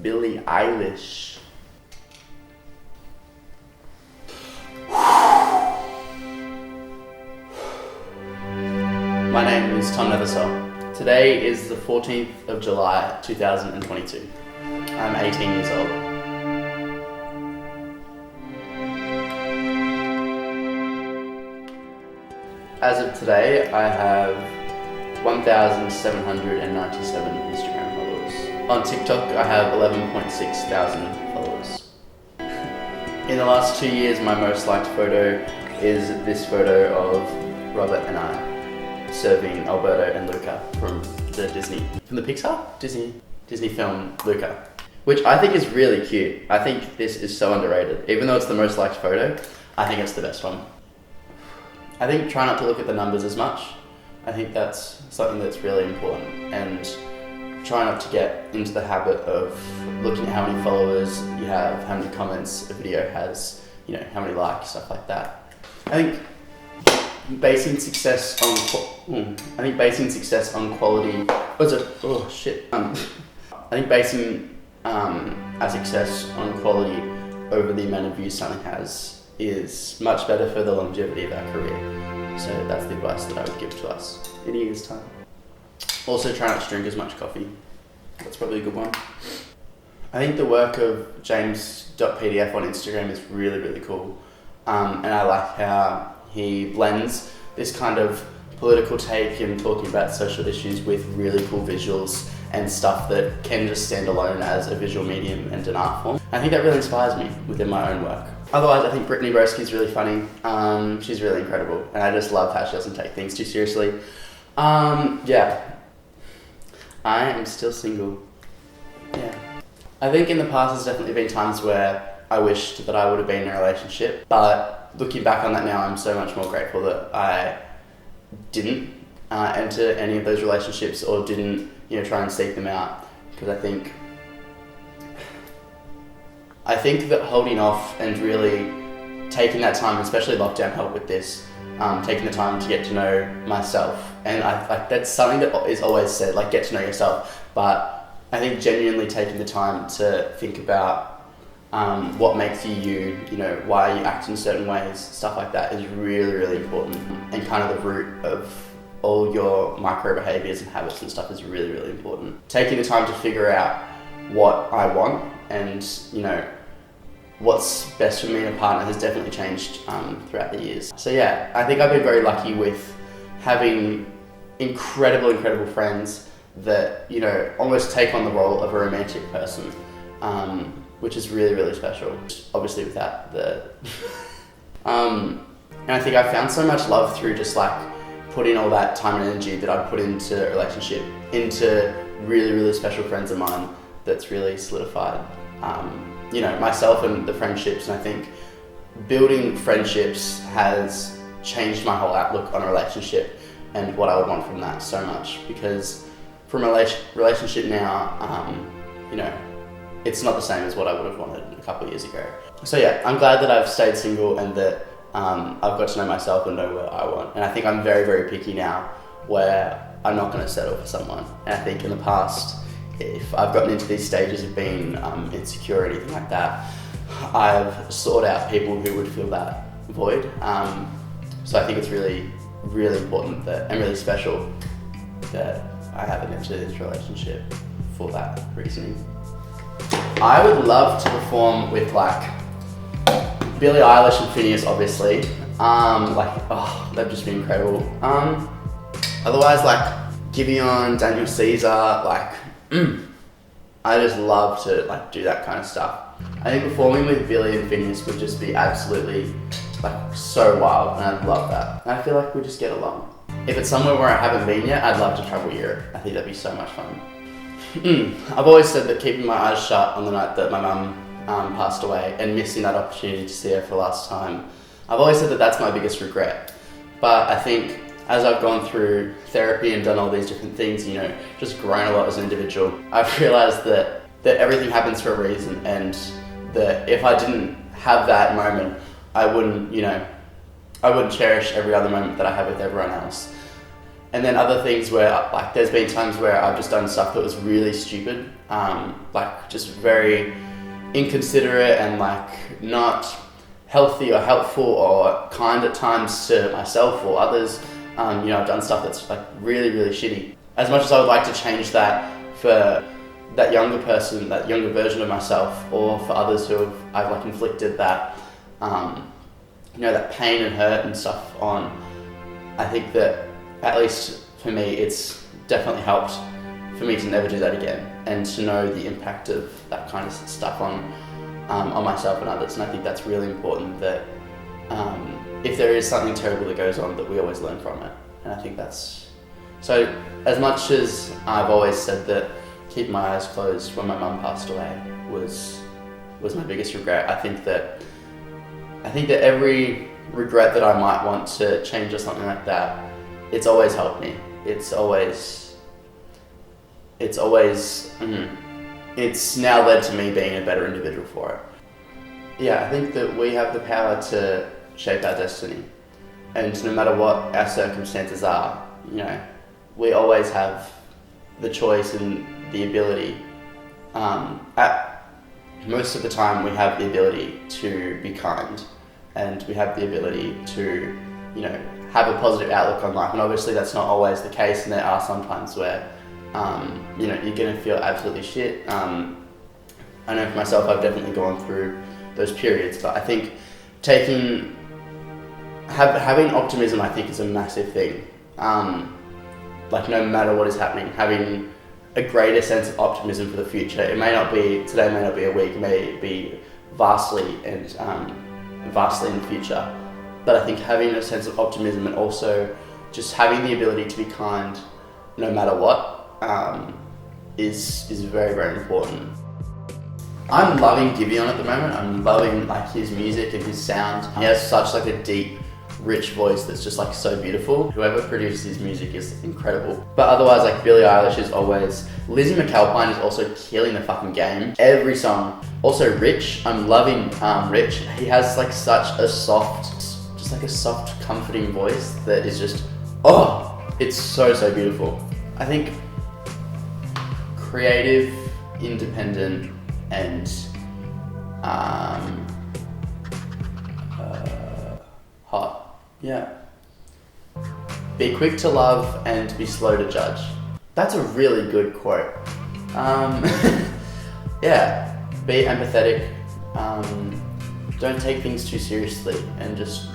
Billie Eilish. My name is Tom Nethersole. Today is the 14th of July 2022. I'm 18 years old. As of today, I have 1,797 Instagram followers. On TikTok, I have 11.6 thousand followers. In the last 2 years, my most liked photo is this photo of Robert and I serving Alberto and Luca from the Disney film Luca, which I think is really cute. I think this is so underrated. Even though it's the most liked photo, I think it's the best one. I think try not to look at the numbers as much. I think that's something that's really important, and try not to get into the habit of looking at how many followers you have, how many comments a video has, how many likes, stuff like that. I think basing success on quality. I think basing our success on quality over the amount of views something has is much better for the longevity of our career. So that's the advice that I would give to us in a year's time. Also, try not to drink as much coffee. That's probably a good one. I think the work of James.pdf on Instagram is really, really cool. And I like how he blends this kind of political take and talking about social issues with really cool visuals and stuff that can just stand alone as a visual medium and an art form. I think that really inspires me within my own work. Otherwise, I think Brittany Broski is really funny. She's really incredible, and I just love how she doesn't take things too seriously. Yeah, I am still single. Yeah, I think in the past there's definitely been times where I wished that I would have been in a relationship, but looking back on that now, I'm so much more grateful that I didn't enter any of those relationships or didn't, try and seek them out, because I think that holding off and really taking that time, especially lockdown, helped with this. Taking the time to get to know myself, and that's something that is always said, get to know yourself. But I think genuinely taking the time to think about what makes you you, why you act in certain ways, stuff like that is really, really important, and kind of the root of all your micro behaviors and habits and stuff is really, really important. Taking the time to figure out what I want and what's best for me and a partner has definitely changed throughout the years. So yeah, I think I've been very lucky with having incredible friends that, almost take on the role of a romantic person, which is really, really special. Obviously without the... and I think I found so much love through just putting all that time and energy that I put into a relationship, into really, really special friends of mine that's really solidified myself and the friendships. And I think building friendships has changed my whole outlook on a relationship and what I would want from that so much, because from a relationship now, it's not the same as what I would have wanted a couple of years ago. So yeah, I'm glad that I've stayed single and that I've got to know myself and know what I want. And I think I'm very, very picky now, where I'm not going to settle for someone. And I think in the past, if I've gotten into these stages of being insecure or anything like that, I've sought out people who would fill that void. So I think it's really, really important and really special that I haven't entered this relationship for that reasoning. I would love to perform with Billie Eilish and Finneas, obviously. That'd just be incredible. Otherwise, Giveon, Daniel Caesar, I just love to do that kind of stuff. I think performing with Billie and Finneas would just be absolutely so wild, and I'd love that. And I feel like we just get along. If it's somewhere where I haven't been yet, I'd love to travel Europe. I think that'd be so much fun. I've always said that keeping my eyes shut on the night that my mum passed away and missing that opportunity to see her for the last time, I've always said that that's my biggest regret. But I think as I've gone through therapy and done all these different things, just grown a lot as an individual, I've realized that everything happens for a reason, and that if I didn't have that moment, I wouldn't cherish every other moment that I have with everyone else. And then other things where, like, there's been times where I've just done stuff that was really stupid, like just very inconsiderate and like not healthy or helpful or kind at times to myself or others. I've done stuff that's like really, really shitty. As much as I would like to change that for that younger person, that younger version of myself, or for others who I've like inflicted that, that pain and hurt and stuff on, I think that at least for me, it's definitely helped for me to never do that again and to know the impact of that kind of stuff on myself and others. And I think that's really important, that if there is something terrible that goes on, that we always learn from it. And I think that's, so as much as I've always said that keeping my eyes closed when my mum passed away was my biggest regret, I think that every regret that I might want to change or something like that, it's always helped me. It's now led to me being a better individual for it. Yeah, I think that we have the power to shape our destiny. And no matter what our circumstances are, we always have the choice and the ability. Most of the time we have the ability to be kind, and we have the ability to, have a positive outlook on life. And obviously that's not always the case, and there are some times where, you're going to feel absolutely shit. I know for myself, I've definitely gone through those periods, but I think having optimism, I think, is a massive thing. Like, no matter what is happening, having a greater sense of optimism for the future. Today may not be a week, it may be vastly in the future. But I think having a sense of optimism and also just having the ability to be kind no matter what is very, very important. I'm loving Giveon at the moment. I'm loving like his music and his sound. He has such like a deep, rich voice that's just like so beautiful. Whoever produces his music is incredible. But otherwise, like Billie Eilish is always. Lizzie McAlpine is also killing the fucking game. Every song. Also Rich, I'm loving Rich. He has like such a soft, comforting voice that is just, it's so, so beautiful. I think creative, independent, and hot. Yeah. Be quick to love and be slow to judge. That's a really good quote. Yeah. Be empathetic. Don't take things too seriously, and just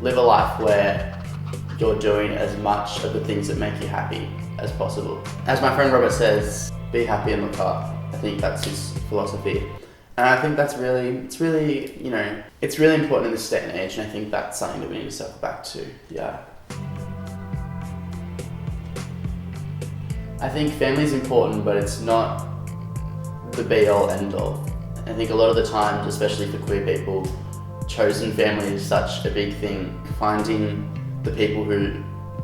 live a life where you're doing as much of the things that make you happy as possible. As my friend Robert says, be happy and look up. I think that's his philosophy. And I think it's really important in this day and age, and I think that's something that we need to circle back to. Yeah. I think family is important, but it's not the be-all, end-all. I think a lot of the times, especially for queer people, chosen family is such a big thing. Finding the people who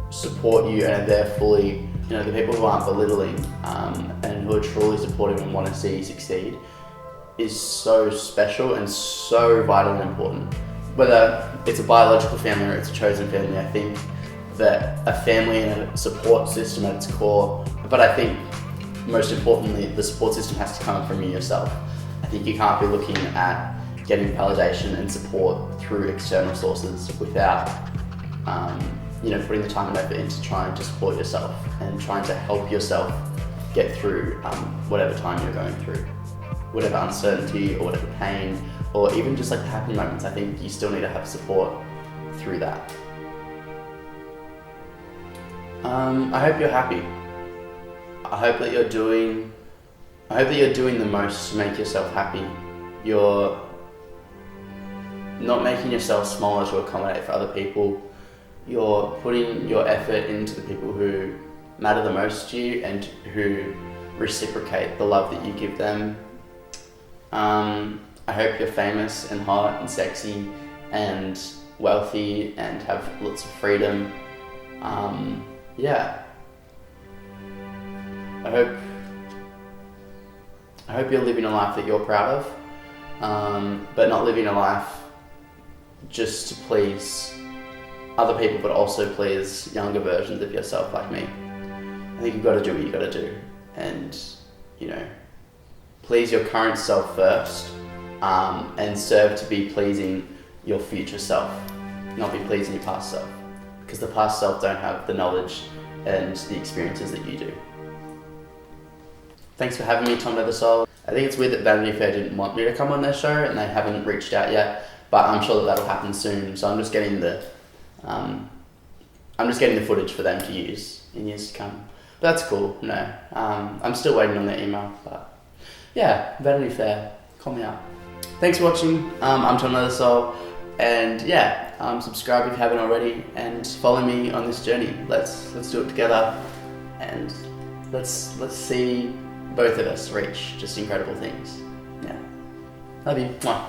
support you and are there fully, the people who aren't belittling and who are truly supportive and want to see you succeed, is so special and so vital and important. Whether it's a biological family or it's a chosen family, I think that a family and a support system at its core, but I think most importantly, the support system has to come from you yourself. I think you can't be looking at getting validation and support through external sources without putting the time and effort into trying to support yourself and trying to help yourself get through whatever time you're going through, whatever uncertainty or whatever pain, or even just like the happy moments. I think you still need to have support through that. I hope you're happy. I hope that you're doing the most to make yourself happy. You're not making yourself smaller to accommodate for other people. You're putting your effort into the people who matter the most to you and who reciprocate the love that you give them. I hope you're famous and hot and sexy and wealthy and have lots of freedom. Yeah. I hope you're living a life that you're proud of, but not living a life just to please other people, but also please younger versions of yourself like me. I think you've got to do what you got to do, and you know, please your current self first, and serve to be pleasing your future self, not be pleasing your past self, because the past self don't have the knowledge and the experiences that you do. Thanks for having me, Tom Nethersole. I think it's weird that Vanity Fair didn't want me to come on their show and they haven't reached out yet, but I'm sure that that'll happen soon. So I'm just getting the footage for them to use in years to come. But that's cool. No, I'm still waiting on their email. But yeah, Vanity Fair, call me up. Thanks for watching. I'm Tom Nethersole, and yeah, subscribe if you haven't already, and follow me on this journey. Let's do it together, and let's see both of us reach just incredible things. Yeah, love you. Mwah.